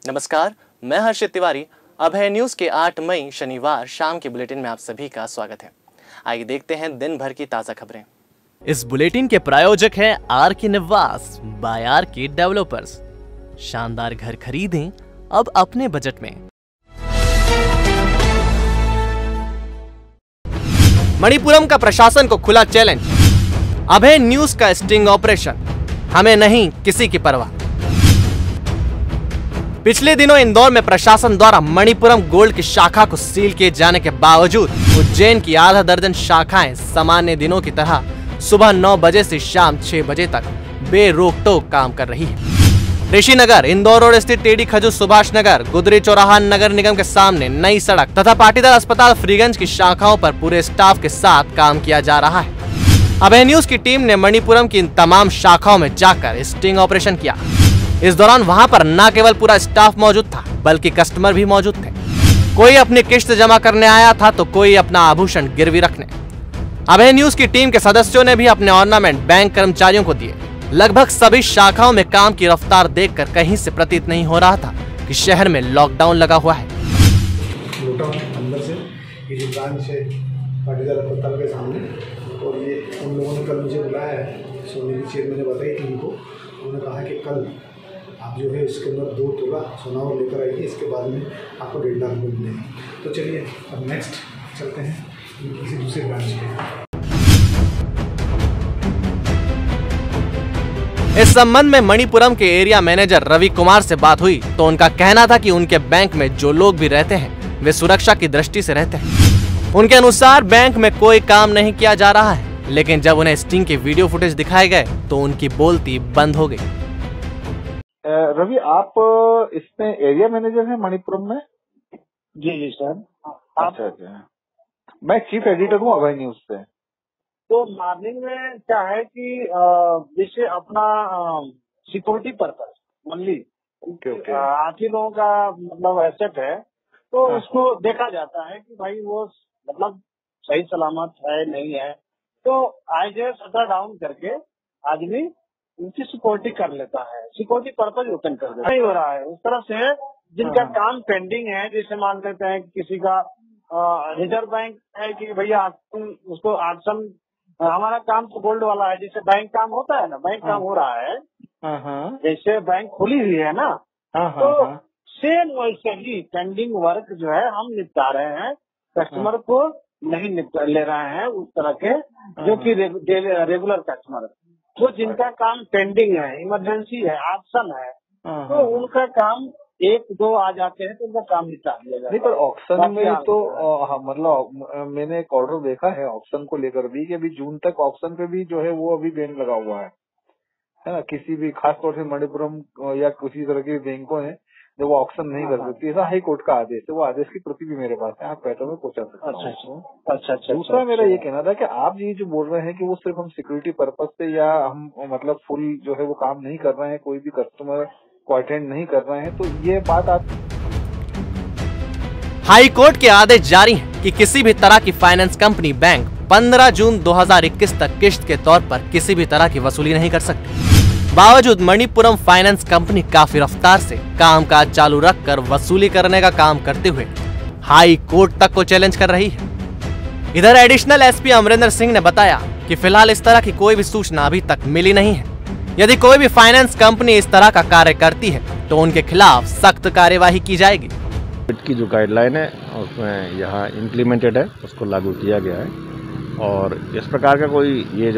नमस्कार, मैं हर्षित तिवारी। अभय न्यूज के 8 मई शनिवार शाम के बुलेटिन में आप सभी का स्वागत है। आइए देखते हैं दिन भर की ताजा खबरें। इस बुलेटिन के प्रायोजक हैं आर के निवास बाय आर के डेवलपर्स। शानदार घर खरीदें अब अपने बजट में। मणिपुरम का प्रशासन को खुला चैलेंज, अभय न्यूज का स्टिंग ऑपरेशन, हमें नहीं किसी की परवाह। पिछले दिनों इंदौर में प्रशासन द्वारा मणिपुरम गोल्ड की शाखा को सील किए जाने के बावजूद उज्जैन की आधा दर्जन शाखाएं सामान्य दिनों की तरह सुबह 9 बजे से शाम 6 बजे तक बेरोक-टोक काम कर रही है। ऋषिनगर, इंदौर रोड स्थित टेडी खजूर सुभाष नगर, गुदरी चौराहा नगर निगम के सामने नई सड़क तथा पाटीदार अस्पताल फ्रीगंज की शाखाओं पर पूरे स्टाफ के साथ काम किया जा रहा है। अभय न्यूज की टीम ने मणिपुरम की इन तमाम शाखाओं में जाकर स्टिंग ऑपरेशन किया। इस दौरान वहां पर न केवल पूरा स्टाफ मौजूद था बल्कि कस्टमर भी मौजूद थे। कोई अपनी किश्त जमा करने आया था तो कोई अपना आभूषण गिरवी रखने। अभय न्यूज की टीम के सदस्यों ने भी अपने ऑर्नामेंट बैंक कर्मचारियों को दिए। लगभग सभी शाखाओं में काम की रफ्तार देखकर कहीं से प्रतीत नहीं हो रहा था कि शहर में लॉकडाउन लगा हुआ है। अंदर से ये जो ब्रांच है पाटीदार अस्पताल के सामने, और ये उन लोगों ने कल मुझे बुलाया है। सोने की चेयर मैंने बताई टीम को, उन्होंने कहा कि कल आप जो है इसके अंदर 2 तोला सोना और लेकर आइए, इसके बाद में आपको 1.5 लाख रुपये मिलेंगे। तो चलिए अब नेक्स्ट चलते हैं किसी दूसरे ब्रांच पे। इस संबंध में मणिपुरम के एरिया मैनेजर रवि कुमार से बात हुई तो उनका कहना था कि उनके बैंक में जो लोग भी रहते हैं वे सुरक्षा की दृष्टि से रहते हैं। उनके अनुसार बैंक में कोई काम नहीं किया जा रहा है, लेकिन जब उन्हें स्टिंग के वीडियो फुटेज दिखाए गए तो उनकी बोलती बंद हो गई। रवि, आप इसमें एरिया मैनेजर हैं मणिपुरम में? जी सर। अच्छा। मैं चीफ एडिटर हूँ अभय न्यूज से। तो मॉर्निंग में क्या है कि जैसे अपना सिक्योरिटी पर्पस ओनली आप ही लोगों का मतलब एसेट है, तो उसको देखा जाता है कि भाई वो मतलब सही सलामत है नहीं है, तो आज शटर डाउन करके आदमी उनकी सिक्योरिटी कर लेता है, सिक्योरिटी पर्पज ओपन कर देता है। नहीं हो रहा है उस तरह से। जिनका काम पेंडिंग है, जैसे मान लेते हैं किसी का रिजर्व बैंक है कि भैया उसको ऑप्शन, हमारा काम तो गोल्ड वाला है, जैसे बैंक काम होता है ना, बैंक काम हो रहा है, जैसे बैंक खुली हुई है ना, तो सेम वैसे ही पेंडिंग वर्क जो है हम निपटा रहे हैं, कस्टमर को नहीं ले रहे हैं उस तरह के जो कि रेगुलर कस्टमर, तो जिनका काम पेंडिंग है, इमरजेंसी है, ऑप्शन है, तो उनका काम 1-2 आ जाते हैं तो उनका काम निपटा दिया जाता है। नहीं, पर ऑप्शन में तो मतलब मैंने एक ऑर्डर देखा है ऑप्शन को लेकर भी कि अभी जून तक ऑप्शन पे भी जो है वो अभी बैन लगा हुआ है ना। किसी भी खासतौर से मणिपुरम या किसी तरह के बैंकों ने जो वो ऑप्शन नहीं कर सकती, ऐसा हाई कोर्ट का आदेश है। वो आदेश की प्रति भी मेरे पास है, आप पैटर्न में पहुंचा सकते हैं। अच्छा। दूसरा मेरा ये कहना था कि आप ये जो बोल रहे हैं कि वो सिर्फ हम सिक्योरिटी पर्पज से या हम मतलब फुल जो है वो काम नहीं कर रहे हैं, कोई भी कस्टमर को अटेंड नहीं कर रहे हैं, तो ये बात आप हाई कोर्ट के आदेश जारी हैं कि किसी भी तरह की फाइनेंस कंपनी बैंक 15 जून 2021 तक किश्त के तौर पर किसी भी तरह की वसूली नहीं कर सकती। बावजूद मणिपुरम फाइनेंस कंपनी काफी रफ्तार से कामकाज चालू रखकर वसूली करने का काम करते हुए हाई कोर्ट तक को चैलेंज कर रही है। इधर एडिशनल एसपी अमरिंदर सिंह ने बताया कि फिलहाल इस तरह की कोई भी सूचना अभी तक मिली नहीं है। यदि कोई भी फाइनेंस कंपनी इस तरह का कार्य करती है तो उनके खिलाफ सख्त कार्यवाही की जाएगी। की जो गाइडलाइन है उसमें यहाँ इम्प्लीमेंटेड है, उसको लागू किया गया है, और इस प्रकार का कोई ये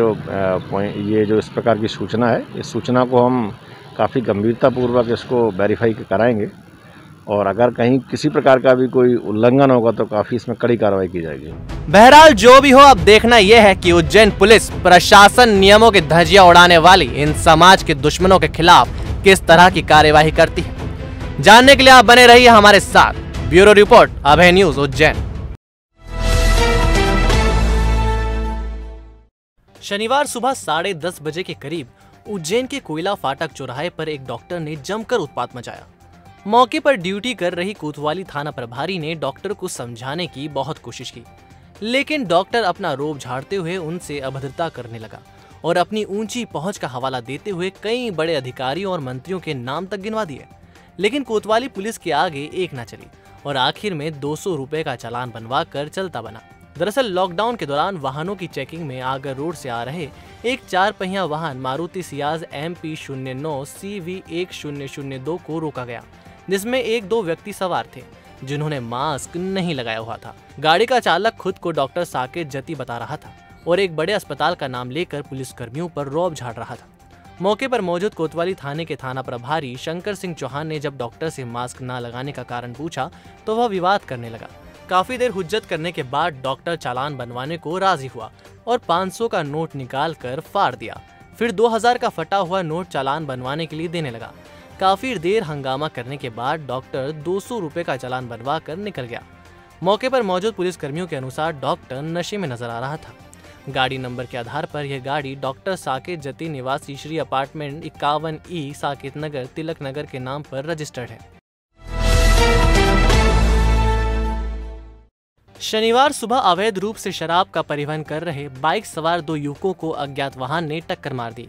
जो इस प्रकार की सूचना है, इस सूचना को हम काफ़ी गंभीरतापूर्वक इसको वेरीफाई कराएंगे, और अगर कहीं किसी प्रकार का भी कोई उल्लंघन होगा तो काफ़ी इसमें कड़ी कार्रवाई की जाएगी। बहरहाल जो भी हो, अब देखना यह है कि उज्जैन पुलिस प्रशासन नियमों की धज्जियां उड़ाने वाली इन समाज के दुश्मनों के खिलाफ किस तरह की कार्यवाही करती है। जानने के लिए आप बने रहिए हमारे साथ। ब्यूरो रिपोर्ट, अभय न्यूज, उज्जैन। शनिवार सुबह 10:30 बजे के करीब उज्जैन के कोयला फाटक चौराहे पर एक डॉक्टर ने जमकर उत्पात मचाया। मौके पर ड्यूटी कर रही कोतवाली थाना प्रभारी ने डॉक्टर को समझाने की बहुत कोशिश की, लेकिन डॉक्टर अपना रोब झाड़ते हुए उनसे अभद्रता करने लगा और अपनी ऊंची पहुंच का हवाला देते हुए कई बड़े अधिकारियों और मंत्रियों के नाम तक गिनवा दिए। लेकिन कोतवाली पुलिस के आगे एक न चली और आखिर में 200 रुपए का चालान बनवा कर चलता बना। दरअसल लॉकडाउन के दौरान वाहनों की चेकिंग में आगर रोड से आ रहे एक 4 पहिया वाहन मारुति सियाज MP09 CV1002 को रोका गया, जिसमें 1-2 व्यक्ति सवार थे जिन्होंने मास्क नहीं लगाया हुआ था। गाड़ी का चालक खुद को डॉक्टर साकेत जती बता रहा था और एक बड़े अस्पताल का नाम लेकर पुलिस कर्मियों पर रौब झाड़ रहा था। मौके पर मौजूद कोतवाली थाने के थाना प्रभारी शंकर सिंह चौहान ने जब डॉक्टर से मास्क न लगाने का कारण पूछा तो वह विवाद करने लगा। काफी देर हुज्जत करने के बाद डॉक्टर चालान बनवाने को राजी हुआ और 500 का नोट निकाल कर फाड़ दिया। फिर 2000 का फटा हुआ नोट चालान बनवाने के लिए देने लगा। काफी देर हंगामा करने के बाद डॉक्टर 200 रुपए का चालान बनवा कर निकल गया। मौके पर मौजूद पुलिस कर्मियों के अनुसार डॉक्टर नशे में नजर आ रहा था। गाड़ी नंबर के आधार पर यह गाड़ी डॉक्टर साकेत जती निवासी श्री अपार्टमेंट 51E साकेत नगर तिलक नगर के नाम पर रजिस्टर्ड है। शनिवार सुबह अवैध रूप से शराब का परिवहन कर रहे बाइक सवार 2 युवकों को अज्ञात वाहन ने टक्कर मार दी।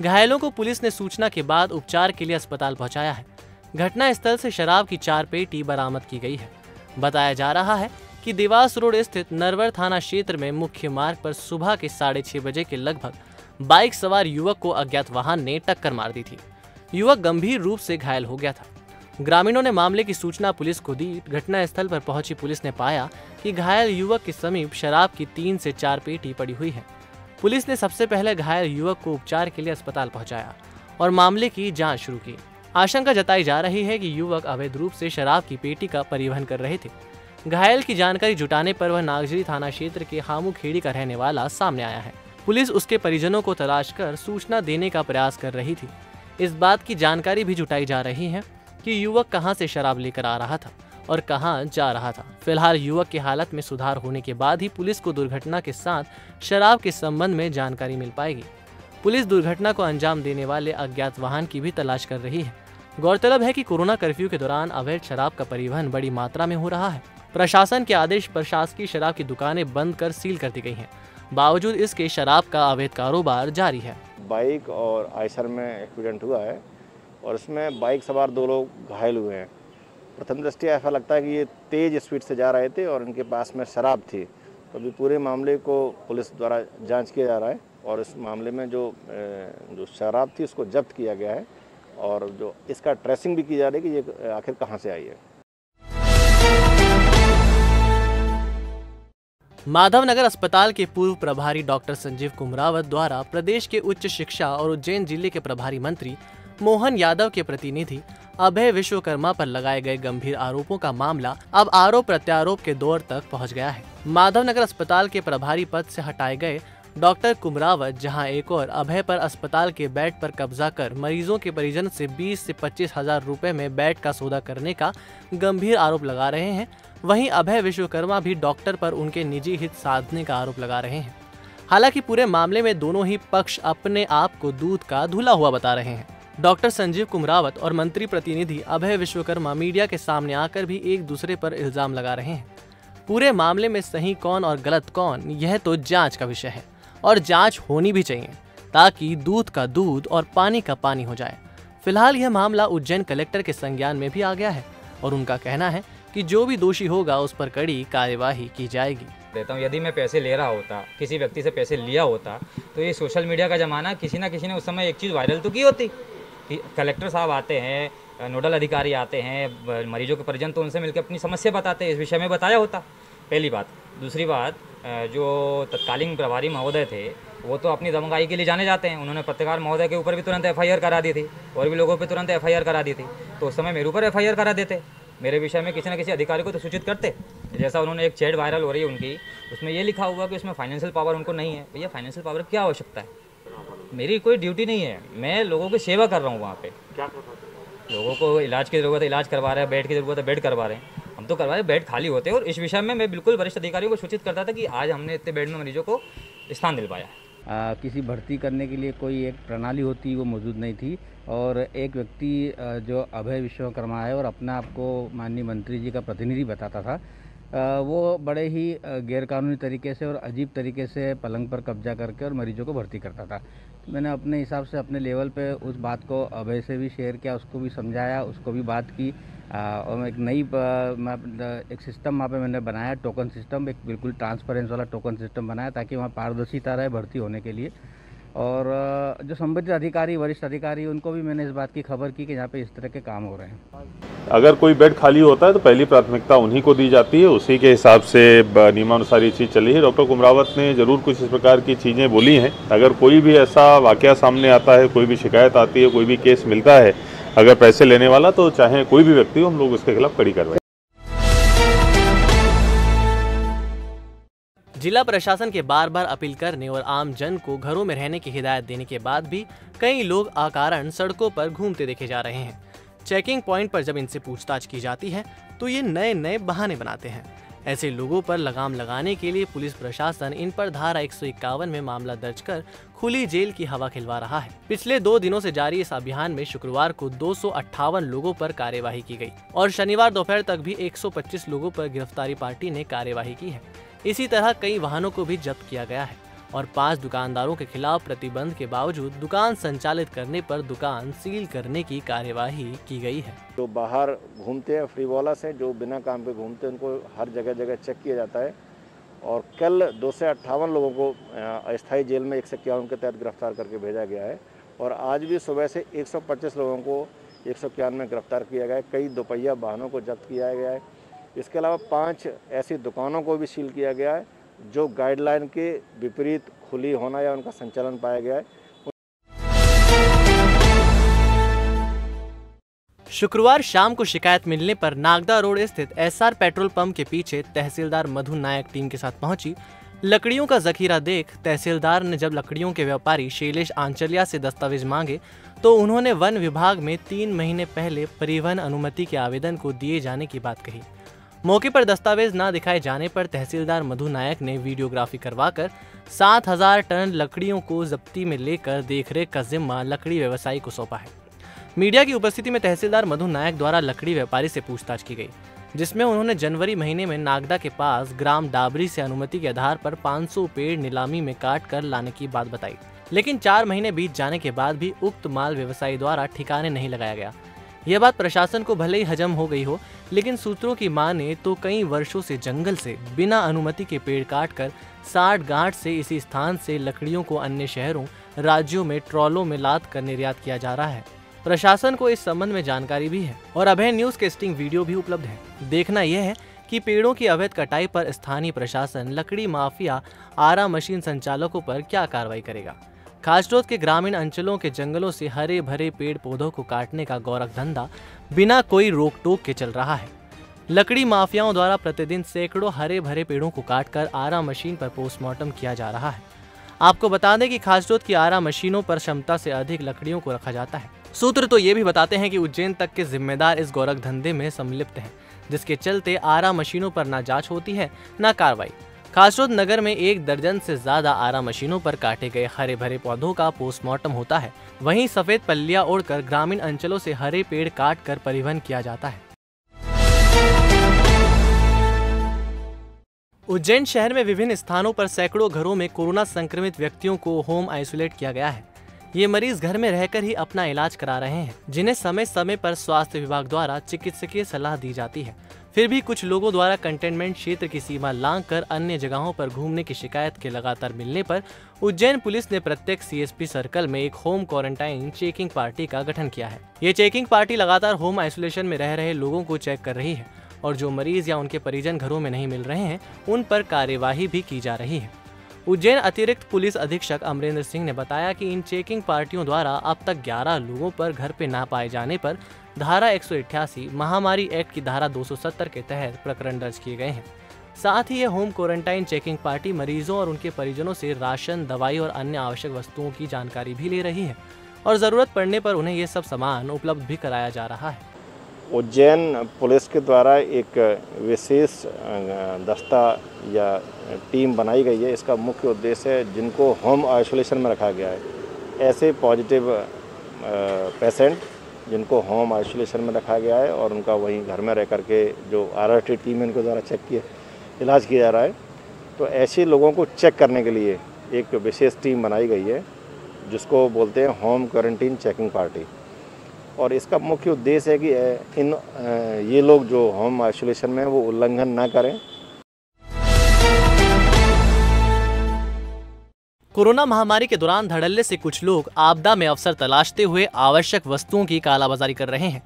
घायलों को पुलिस ने सूचना के बाद उपचार के लिए अस्पताल पहुंचाया है। घटना स्थल से शराब की 4 पेटी बरामद की गई है। बताया जा रहा है कि देवास रोड स्थित नरवर थाना क्षेत्र में मुख्य मार्ग पर सुबह के 6:30 बजे के लगभग बाइक सवार युवक को अज्ञात वाहन ने टक्कर मार दी थी। युवक गंभीर रूप से घायल हो गया था। ग्रामीणों ने मामले की सूचना पुलिस को दी। घटना स्थल पर पहुंची पुलिस ने पाया कि घायल युवक के समीप शराब की 3 से 4 पेटी पड़ी हुई है। पुलिस ने सबसे पहले घायल युवक को उपचार के लिए अस्पताल पहुंचाया और मामले की जांच शुरू की। आशंका जताई जा रही है कि युवक अवैध रूप से शराब की पेटी का परिवहन कर रहे थे। घायल की जानकारी जुटाने पर वह नागजरी थाना क्षेत्र के हामू खेड़ी का रहने वाला सामने आया है। पुलिस उसके परिजनों को तलाश कर सूचना देने का प्रयास कर रही थी। इस बात की जानकारी भी जुटाई जा रही है कि युवक कहां से शराब लेकर आ रहा था और कहां जा रहा था। फिलहाल युवक की हालत में सुधार होने के बाद ही पुलिस को दुर्घटना के साथ शराब के संबंध में जानकारी मिल पाएगी। पुलिस दुर्घटना को अंजाम देने वाले अज्ञात वाहन की भी तलाश कर रही है। गौरतलब है कि कोरोना कर्फ्यू के दौरान अवैध शराब का परिवहन बड़ी मात्रा में हो रहा है। प्रशासन के आदेश पर शासकीय शराब की दुकानें बंद कर सील कर दी गई हैं। बावजूद इसके शराब का अवैध कारोबार जारी है। बाइक और आयसर में एक्सीडेंट हुआ है और इसमें बाइक सवार 2 लोग घायल हुए हैं। प्रथम दृष्टया ऐसा लगता है कि ये तेज़ स्पीड से जा रहे थे और इनके पास में शराब थी। तो अभी पूरे मामले को पुलिस द्वारा जांच किया जा रहा है और इस मामले में जो शराब थी उसको जब्त किया गया है और जो इसका ट्रेसिंग भी की जा रही है कि ये आखिर कहाँ से आई है। माधवनगर अस्पताल के पूर्व प्रभारी डॉक्टर संजीव कुमरावत द्वारा प्रदेश के उच्च शिक्षा और उज्जैन जिले के प्रभारी मंत्री मोहन यादव के प्रतिनिधि अभय विश्वकर्मा पर लगाए गए गंभीर आरोपों का मामला अब आरोप प्रत्यारोप के दौर तक पहुंच गया है। माधवनगर अस्पताल के प्रभारी पद से हटाए गए डॉक्टर कुमरावत जहां एक और अभय पर अस्पताल के बेड पर कब्जा कर मरीजों के परिजन से 20 से 25 हजार रुपए में बेड का सौदा करने का गंभीर आरोप लगा रहे हैं, वहीं अभय विश्वकर्मा भी डॉक्टर पर उनके निजी हित साधने का आरोप लगा रहे हैं। हालांकि पूरे मामले में दोनों ही पक्ष अपने आप को दूध का धुला हुआ बता रहे हैं। डॉक्टर संजीव कुमरावत और मंत्री प्रतिनिधि अभय विश्वकर्मा मीडिया के सामने आकर भी एक दूसरे पर इल्जाम लगा रहे हैं। पूरे मामले में सही कौन और गलत कौन, यह तो जांच का विषय है और जांच होनी भी चाहिए ताकि दूध का दूध और पानी का पानी हो जाए। फिलहाल यह मामला उज्जैन कलेक्टर के संज्ञान में भी आ गया है और उनका कहना है कि जो भी दोषी होगा उस पर कड़ी कार्यवाही की जाएगी। देता हूँ, यदि मैं पैसे ले रहा होता, किसी व्यक्ति से पैसे लिया होता, तो ये सोशल मीडिया का ज़माना, किसी ना किसी ने उस समय एक चीज़ वायरल तो की होती कि कलेक्टर साहब आते हैं, नोडल अधिकारी आते हैं, मरीजों के परिजन तो उनसे मिलकर अपनी समस्या बताते हैं, इस विषय में बताया होता। पहली बात। दूसरी बात, जो तत्कालीन प्रभारी महोदय थे वो तो अपनी दमगाई के लिए जाने जाते हैं। उन्होंने पत्रकार महोदय के ऊपर भी तुरंत FIR करा दी थी और भी लोगों पे तुरंत FIR करा दी थी। तो उस समय मेरे ऊपर FIR करा देते, मेरे विषय में किसी न किसी अधिकारी को तो सूचित करते। जैसा उन्होंने एक चैट वायरल हो रही है उनकी, उसमें ये लिखा हुआ कि उसमें फाइनेंशियल पावर उनको नहीं है। भैया फाइनेंशियल पावर क्या आवश्यकता है? मेरी कोई ड्यूटी नहीं है, मैं लोगों की सेवा कर रहा हूँ। वहाँ पे क्या कर रहा है? लोगों को इलाज की ज़रूरत है, इलाज करवा रहे हैं, बेड की ज़रूरत है, बेड करवा रहे हैं। हम तो करवा रहे, बेड खाली होते हैं। और इस विषय में मैं बिल्कुल वरिष्ठ अधिकारियों को सूचित करता था कि आज हमने इतने बेड में मरीजों को स्थान दिल पाया। किसी भर्ती करने के लिए कोई एक प्रणाली होती वो मौजूद नहीं थी और एक व्यक्ति जो अभय विश्वकर्मा है और अपने आप को माननीय मंत्री जी का प्रतिनिधि बताता था, वो बड़े ही गैरकानूनी तरीके से और अजीब तरीके से पलंग पर कब्जा करके और मरीजों को भर्ती करता था। तो मैंने अपने हिसाब से अपने लेवल पे उस बात को अभय से भी शेयर किया, उसको भी समझाया, उसको भी बात की और एक नई एक सिस्टम वहाँ पे मैंने बनाया, टोकन सिस्टम, एक बिल्कुल ट्रांसपेरेंस वाला टोकन सिस्टम बनाया ताकि वहाँ पारदर्शिता रहे भर्ती होने के लिए। और जो संबंधित अधिकारी, वरिष्ठ अधिकारी, उनको भी मैंने इस बात की खबर की कि यहाँ पे इस तरह के काम हो रहे हैं। अगर कोई बेड खाली होता है तो पहली प्राथमिकता उन्हीं को दी जाती है, उसी के हिसाब से नियमानुसार ये चीज़ चली है। डॉक्टर कुमरावत ने जरूर कुछ इस प्रकार की चीज़ें बोली हैं। अगर कोई भी ऐसा वाकया सामने आता है, कोई भी शिकायत आती है, कोई भी केस मिलता है अगर पैसे लेने वाला, तो चाहे कोई भी व्यक्ति हो, हम लोग उसके खिलाफ कड़ी कार्रवाई। जिला प्रशासन के बार बार अपील करने और आम जन को घरों में रहने की हिदायत देने के बाद भी कई लोग अकारण सड़कों पर घूमते देखे जा रहे हैं। चेकिंग पॉइंट पर जब इनसे पूछताछ की जाती है तो ये नए नए बहाने बनाते हैं। ऐसे लोगों पर लगाम लगाने के लिए पुलिस प्रशासन इन पर धारा 151 में मामला दर्ज कर खुली जेल की हवा खिलवा रहा है। पिछले 2 दिनों से जारी इस अभियान में शुक्रवार को 258 लोगों पर कार्यवाही की गई और शनिवार दोपहर तक भी 125 लोगों पर गिरफ्तारी पार्टी ने कार्यवाही की है। इसी तरह कई वाहनों को भी जब्त किया गया है और 5 दुकानदारों के खिलाफ प्रतिबंध के बावजूद दुकान संचालित करने पर दुकान सील करने की कार्यवाही की गई है। जो बाहर घूमते हैं फ्रीवॉलर्स से, जो बिना काम पे घूमते हैं, उनको हर जगह जगह चेक किया जाता है। और कल 258 लोगों को अस्थायी जेल में 151 के तहत गिरफ्तार करके भेजा गया है और आज भी सुबह से 125 लोगों को 151 में गिरफ्तार किया गया है। कई दोपहिया वाहनों को जब्त किया गया है। इसके अलावा 5 ऐसी दुकानों को भी सील किया गया है जो गाइडलाइन के विपरीत खुली होना या उनका संचालन पाया गया है। शुक्रवार शाम को शिकायत मिलने पर नागदा रोड स्थित एसआर पेट्रोल पंप के पीछे तहसीलदार मधु नायक टीम के साथ पहुंची। लकड़ियों का जखीरा देख तहसीलदार ने जब लकड़ियों के व्यापारी शैलेश आंचलिया से दस्तावेज मांगे तो उन्होंने वन विभाग में 3 महीने पहले परिवहन अनुमति के आवेदन को दिए जाने की बात कही। मौके पर दस्तावेज न दिखाए जाने पर तहसीलदार मधु नायक ने वीडियोग्राफी करवाकर 7000 टन लकड़ियों को जब्ती में लेकर देखरेख का जिम्मा लकड़ी व्यवसायी को सौंपा है। मीडिया की उपस्थिति में तहसीलदार मधु नायक द्वारा लकड़ी व्यापारी से पूछताछ की गई, जिसमें उन्होंने जनवरी महीने में नागदा के पास ग्राम डाबरी से अनुमति के आधार पर 500 पेड़ नीलामी में काट कर लाने की बात बताई। लेकिन 4 महीने बीत जाने के बाद भी उक्त माल व्यवसायी द्वारा ठिकाने नहीं लगाया गया। यह बात प्रशासन को भले ही हजम हो गई हो, लेकिन सूत्रों की माने तो कई वर्षों से जंगल से बिना अनुमति के पेड़ काटकर 60 गांठ से इसी स्थान से लकड़ियों को अन्य शहरों, राज्यों में ट्रॉलों में लाद कर निर्यात किया जा रहा है। प्रशासन को इस संबंध में जानकारी भी है और अभय न्यूज के स्टिंग वीडियो भी उपलब्ध है। देखना यह है कि पेड़ों की अवैध कटाई पर स्थानीय प्रशासन लकड़ी माफिया आरा मशीन संचालकों पर क्या कार्रवाई करेगा। खासतौर के ग्रामीण अंचलों के जंगलों से हरे भरे पेड़ पौधों को काटने का गौरख धंधा बिना कोई रोक टोक के चल रहा है। लकड़ी माफियाओं द्वारा प्रतिदिन सैकड़ों हरे भरे पेड़ों को काटकर आरा मशीन पर पोस्टमार्टम किया जा रहा है। आपको बता दें कि खासतौर की आरा मशीनों पर क्षमता से अधिक लकड़ियों को रखा जाता है। सूत्र तो ये भी बताते हैं कि उज्जैन तक के जिम्मेदार इस गौरख धंधे में संलिप्त हैं, जिसके चलते आरा मशीनों पर न जांच होती है न कार्रवाई। खासतौर नगर में 1 दर्जन से ज्यादा आरा मशीनों पर काटे गए हरे भरे पौधों का पोस्टमार्टम होता है। वहीं सफेद पल्लियां ओढ़कर ग्रामीण अंचलों से हरे पेड़ काट कर परिवहन किया जाता है। उज्जैन शहर में विभिन्न स्थानों पर सैकड़ों घरों में कोरोना संक्रमित व्यक्तियों को होम आइसोलेट किया गया है। ये मरीज घर में रहकर ही अपना इलाज करा रहे हैं, जिन्हें समय समय पर स्वास्थ्य विभाग द्वारा चिकित्सकीय सलाह दी जाती है। फिर भी कुछ लोगों द्वारा कंटेनमेंट क्षेत्र की सीमा लांघकर अन्य जगहों पर घूमने की शिकायत के लगातार मिलने पर उज्जैन पुलिस ने प्रत्येक सीएसपी सर्कल में एक होम क्वारंटाइन चेकिंग पार्टी का गठन किया है। ये चेकिंग पार्टी लगातार होम आइसोलेशन में रह रहे लोगों को चेक कर रही है और जो मरीज या उनके परिजन घरों में नहीं मिल रहे हैं उन पर कार्यवाही भी की जा रही है। उज्जैन अतिरिक्त पुलिस अधीक्षक अमरेंद्र सिंह ने बताया कि इन चेकिंग पार्टियों द्वारा अब तक 11 लोगों पर घर पे ना पाए जाने पर धारा 188 महामारी एक्ट की धारा 270 के तहत प्रकरण दर्ज किए गए हैं। साथ ही ये होम क्वारंटाइन चेकिंग पार्टी मरीजों और उनके परिजनों से राशन, दवाई और अन्य आवश्यक वस्तुओं की जानकारी भी ले रही है और जरूरत पड़ने पर उन्हें ये सब सामान उपलब्ध भी कराया जा रहा है। उज्जैन पुलिस के द्वारा एक विशेष दस्ता या टीम बनाई गई है। इसका मुख्य उद्देश्य है जिनको होम आइसोलेशन में रखा गया है, ऐसे पॉजिटिव पेशेंट जिनको होम आइसोलेशन में रखा गया है और उनका वहीं घर में रह करके जो आरटी टीम इनके द्वारा चेक किया इलाज किया जा रहा है। तो ऐसे लोगों को चेक करने के लिए एक विशेष टीम बनाई गई है जिसको बोलते हैं होम क्वारंटीन चेकिंग पार्टी। और इसका मुख्य उद्देश्य है कि ये लोग जो होम आइसोलेशन में वो उल्लंघन ना करें। कोरोना महामारी के दौरान धड़ल्ले से कुछ लोग आपदा में अवसर तलाशते हुए आवश्यक वस्तुओं की कालाबाजारी कर रहे हैं।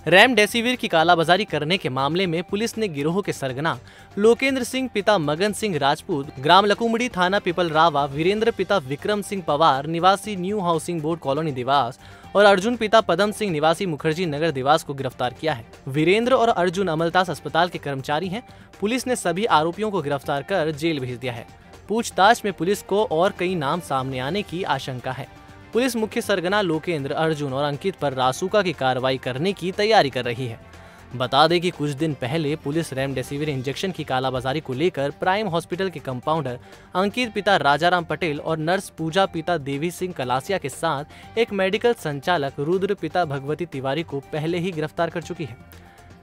रेमडेसिविर की कालाबाजारी करने के मामले में पुलिस ने गिरोह के सरगना लोकेंद्र सिंह पिता मगन सिंह राजपूत, ग्राम लकुमड़ी, थाना पिपल रावा, वीरेंद्र पिता विक्रम सिंह पवार निवासी new housing board colony Dewas और अर्जुन पिता पदम सिंह निवासी मुखर्जी नगर देवास को गिरफ्तार किया है। वीरेंद्र और अर्जुन अमलतास अस्पताल के कर्मचारी हैं। पुलिस ने सभी आरोपियों को गिरफ्तार कर जेल भेज दिया है। पूछताछ में पुलिस को और कई नाम सामने आने की आशंका है। पुलिस मुख्य सरगना लोकेंद्र, अर्जुन और अंकित पर रासुका की कार्रवाई करने की तैयारी कर रही है। बता दें कि कुछ दिन पहले पुलिस रेमडेसिविर इंजेक्शन की कालाबाजारी को लेकर प्राइम हॉस्पिटल के कंपाउंडर अंकित पिता राजाराम पटेल और नर्स पूजा पिता देवी सिंह कलासिया के साथ एक मेडिकल संचालक रुद्र पिता भगवती तिवारी को पहले ही गिरफ्तार कर चुकी है,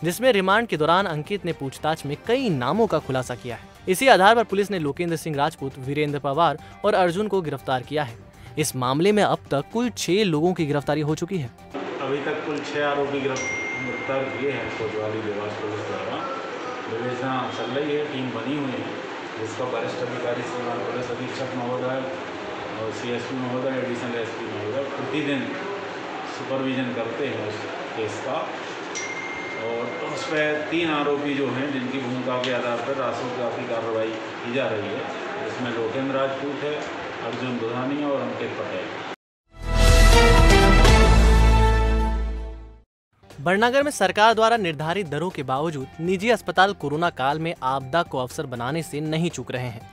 जिसमें रिमांड के दौरान अंकित ने पूछताछ में कई नामों का खुलासा किया है। इसी आधार पर पुलिस ने लोकेंद्र सिंह राजपूत, वीरेंद्र पवार और अर्जुन को गिरफ्तार किया है। इस मामले में अब तक कुल 6 लोगों की गिरफ्तारी हो चुकी है। अभी तक कुल 6 आरोपी गिरफ्तार किए हैं कोतवाली देवास पुलिस द्वारा। विवेचना चल रही है, टीम बनी हुई है जिसका वरिष्ठ अधिकारी श्रीमान पुलिस अधीक्षक महोदय और CSP महोदय, एडिशनल SP महोदय प्रतिदिन सुपरविजन करते हैं उस केस का। और उस पर 3 आरोपी जो हैं जिनकी भूमिका के आधार पर रासुका की कार्रवाई की जा रही है, जिसमें लोकेंद्र राजपूत है, अर्जुन दुधानिया और अंकित पटेल। बड़नगर में सरकार द्वारा निर्धारित दरों के बावजूद निजी अस्पताल कोरोना काल में आपदा को अवसर बनाने से नहीं चूक रहे हैं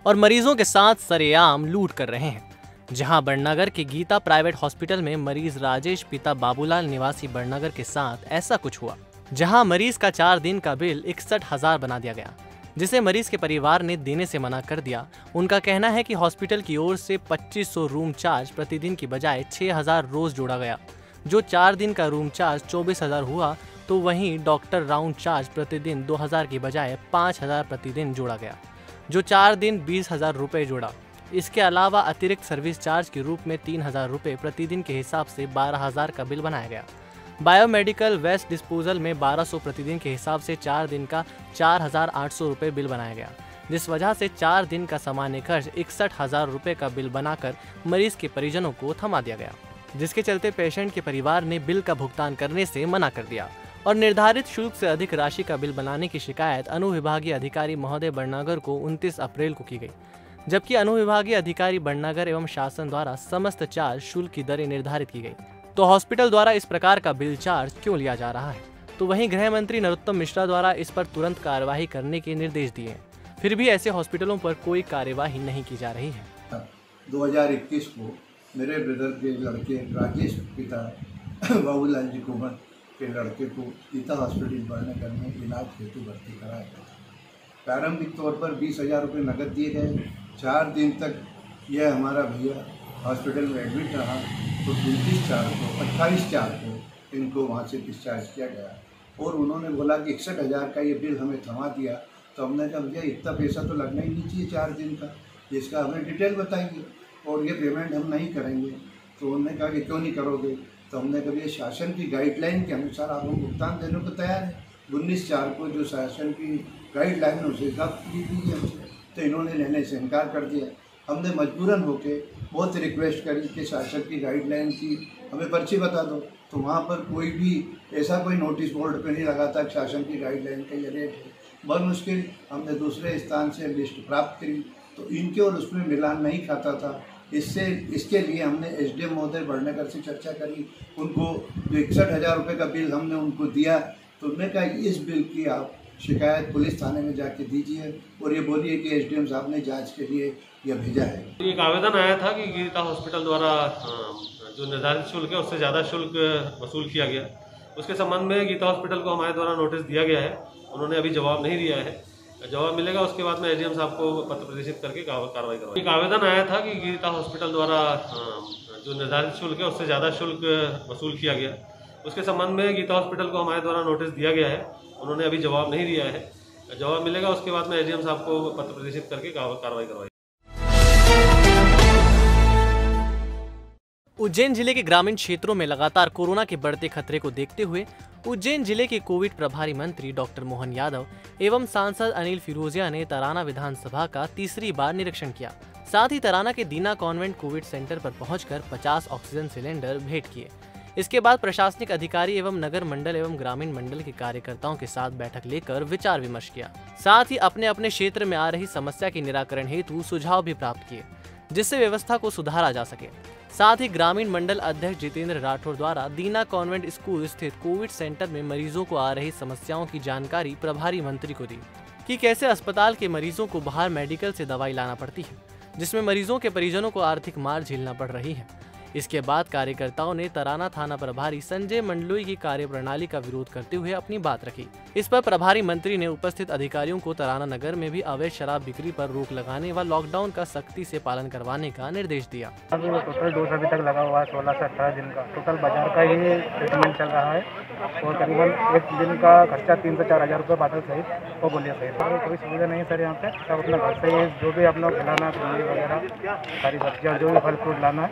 और मरीजों के साथ सरेआम लूट कर रहे हैं। जहां बड़नगर के गीता प्राइवेट हॉस्पिटल में मरीज राजेश पिता बाबूलाल निवासी बड़नगर के साथ ऐसा कुछ हुआ, जहां मरीज का 4 दिन का बिल 61,000 बना दिया गया, जिसे मरीज के परिवार ने देने से मना कर दिया। उनका कहना है कि हॉस्पिटल की ओर से 2500 रूम चार्ज प्रतिदिन की बजाय 6000 रोज जोड़ा गया। जो 4 दिन का रूम चार्ज 24,000 हुआ, तो वहीं डॉक्टर राउंड चार्ज प्रतिदिन 2000 की बजाय 5000 प्रतिदिन जोड़ा गया, जो 4 दिन 20,000 रुपये जोड़ा। इसके अलावा अतिरिक्त सर्विस चार्ज के रूप में 3,000 रुपये प्रतिदिन के हिसाब से 12,000 का बिल बनाया गया। बायोमेडिकल वेस्ट डिस्पोजल में 1200 प्रतिदिन के हिसाब से 4 दिन का 4,800 रुपये बिल बनाया गया, जिस वजह से 4 दिन का सामान्य खर्च 61,000 रुपये का बिल बनाकर मरीज के परिजनों को थमा दिया गया, जिसके चलते पेशेंट के परिवार ने बिल का भुगतान करने से मना कर दिया और निर्धारित शुल्क से अधिक राशि का बिल बनाने की शिकायत अनुविभागीय अधिकारी महोदय बड़नगर को 29 अप्रैल को की गई, जबकि अनुविभागीय अधिकारी बड़नगर एवं शासन द्वारा समस्त चार्ज शुल्क की दरें निर्धारित की गई। तो हॉस्पिटल द्वारा इस प्रकार का बिल चार्ज क्यों लिया जा रहा है? तो वहीं गृह मंत्री नरोत्तम मिश्रा द्वारा इस पर तुरंत कार्यवाही करने के निर्देश दिए हैं, फिर भी ऐसे हॉस्पिटलों पर कोई कार्यवाही नहीं की जा रही है। 2021 को मेरे ब्रदर के लड़के राजेश पिता बाबूलाल जी कुमार के लड़के को गीता हॉस्पिटल बड़नगर में इलाज हेतु भर्ती कराया गया। प्रारंभिक तौर पर 20,000 रुपये नकद दिए गए। 4 दिन तक यह हमारा भैया हॉस्पिटल में एडमिट रहा, तो 28/4 को इनको वहाँ से डिस्चार्ज किया गया और उन्होंने बोला कि 61,000 का ये बिल हमें थमा दिया। तो हमने कहा भैया इतना पैसा तो लगना ही नहीं चाहिए 4 दिन का, इसका हमें डिटेल बताइए और ये पेमेंट हम नहीं करेंगे। तो उन्होंने कहा कि क्यों नहीं करोगे? तो हमने कहा ये शासन की गाइडलाइन के अनुसार आप लोग भुगतान देने को तैयार है। 19/4 को जो शासन की गाइडलाइन है उसे जब्त की हमसे, तो इन्होंने लेने से इनकार कर दिया। हमने मजबूरन होके बहुत रिक्वेस्ट करी कि शासन की गाइडलाइन की हमें पर्ची बता दो, तो वहाँ पर कोई भी ऐसा कोई नोटिस बोर्ड पे नहीं लगा था कि शासन की गाइडलाइन का ये रेट है। बदमुश्किल हमने दूसरे स्थान से लिस्ट प्राप्त करी, तो इनके और उसमें मिलान नहीं खाता था। इसके लिए हमने SDM महोदय बड़नगर से चर्चा करी। उनको जो 61,000 रुपये का बिल हमने उनको दिया, तो उन्होंने कहा इस बिल की आप शिकायत पुलिस थाने में जाके दीजिए और ये बोलिए कि SDM साहब ने जांच के लिए यह भेजा है। एक आवेदन आया था कि गीता हॉस्पिटल द्वारा जो निर्धारित शुल्क है उससे ज़्यादा शुल्क वसूल किया गया। उसके संबंध में गीता हॉस्पिटल को हमारे द्वारा नोटिस दिया गया है। उन्होंने अभी जवाब नहीं दिया है। जवाब मिलेगा उसके बाद में SDM साहब को पत्र प्रेषित करके कार्रवाई करवाई। एक आवेदन आया था कि गीता हॉस्पिटल द्वारा जो निर्धारित शुल्क है उससे ज़्यादा शुल्क वसूल किया गया। उसके संबंध में गीता हॉस्पिटल को हमारे द्वारा नोटिस दिया गया है। उन्होंने अभी जवाब नहीं दिया है। जवाब मिलेगा उसके बाद में एसडीएम साहब को पत्र प्रदर्शित करके कार्रवाई करवाई। उज्जैन जिले के ग्रामीण क्षेत्रों में लगातार कोरोना के बढ़ते खतरे को देखते हुए उज्जैन जिले के कोविड प्रभारी मंत्री डॉक्टर मोहन यादव एवं सांसद अनिल फिरोजिया ने तराना विधानसभा का तीसरी बार निरीक्षण किया। साथ ही तराना के दीना कॉन्वेंट कोविड सेंटर पर पहुंचकर 50 ऑक्सीजन सिलेंडर भेंट किए। इसके बाद प्रशासनिक अधिकारी एवं नगर मंडल एवं ग्रामीण मंडल के कार्यकर्ताओं के साथ बैठक लेकर विचार विमर्श किया। साथ ही अपने अपने क्षेत्र में आ रही समस्या के निराकरण हेतु सुझाव भी प्राप्त किए, जिससे व्यवस्था को सुधारा जा सके। साथ ही ग्रामीण मंडल अध्यक्ष जितेंद्र राठौर द्वारा दीना कॉन्वेंट स्कूल स्थित कोविड सेंटर में मरीजों को आ रही समस्याओं की जानकारी प्रभारी मंत्री को दी कि कैसे अस्पताल के मरीजों को बाहर मेडिकल से दवाई लाना पड़ती है, जिसमें मरीजों के परिजनों को आर्थिक मार झेलना पड़ रही है। इसके बाद कार्यकर्ताओं ने तराना थाना प्रभारी संजय मंडलोई की कार्यप्रणाली का विरोध करते हुए अपनी बात रखी। इस पर प्रभारी मंत्री ने उपस्थित अधिकारियों को तराना नगर में भी अवैध शराब बिक्री पर रोक लगाने व लॉकडाउन का सख्ती से पालन करवाने का निर्देश दिया। टोटल डोज अभी तक लगा हुआ है 16 से 18 दिन का। टोटल बाजार का ही ट्रीटमेंट चल रहा है और करीबन एक दिन का खर्चा 3 से 4 हज़ार रुपये बादल सहित और बोलिए सहित। कोई सुविधा नहीं सर यहाँ पे, सब अपना घर से ही जो भी अपना खिलाना सब्जी वगैरह सारी सब्जियाँ जो भी फल फ्रूट लाना है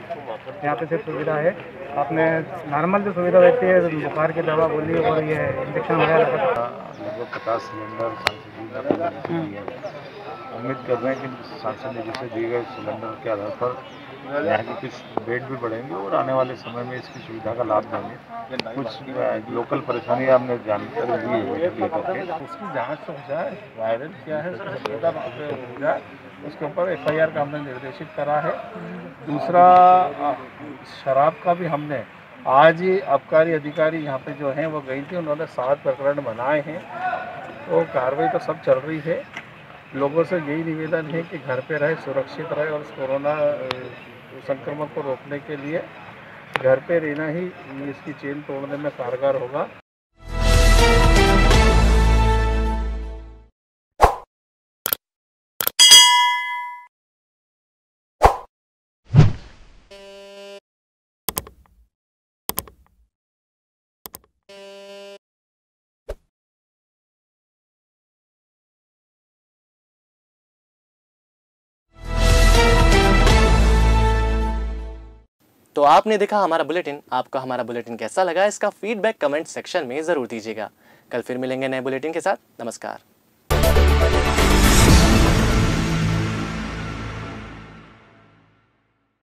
यहाँ पे सिर्फ सुविधा है। आपने नॉर्मल जो सुविधा रहती है बुखार की दवा गोली और ये इंजेक्शन वगैरह लगभग 50 सिलेंडर सांसद जी ने उम्मीद कर रहे हैं कि सांसद ने जिसे दिए गए सिलेंडर के आधार पर यहाँ के कुछ बेड भी बढ़ेंगे और आने वाले समय में इसकी सुविधा का लाभ देंगे। कुछ लोकल परेशानियाँ हमने जानकारी दी है, उसकी जाँच हो जाए, वायरल क्या है उसकी सुविधा हो जाए, उसके ऊपर FIR का हमने निर्देशित करा है। दूसरा शराब का भी हमने आज ही आबकारी अधिकारी यहाँ पे जो हैं वो गई थी, उन्होंने 7 प्रकरण बनाए हैं और कार्रवाई तो सब चल रही है। लोगों से यही निवेदन है कि घर पे रहे, सुरक्षित रहे और कोरोना संक्रमण को रोकने के लिए घर पे रहना ही इसकी चेन तोड़ने में कारगर होगा। तो आपने देखा हमारा बुलेटिन। आपको हमारा बुलेटिन कैसा लगा, इसका फीडबैक कमेंट सेक्शन में जरूर दीजिएगा। कल फिर मिलेंगे नए बुलेटिन के साथ। नमस्कार।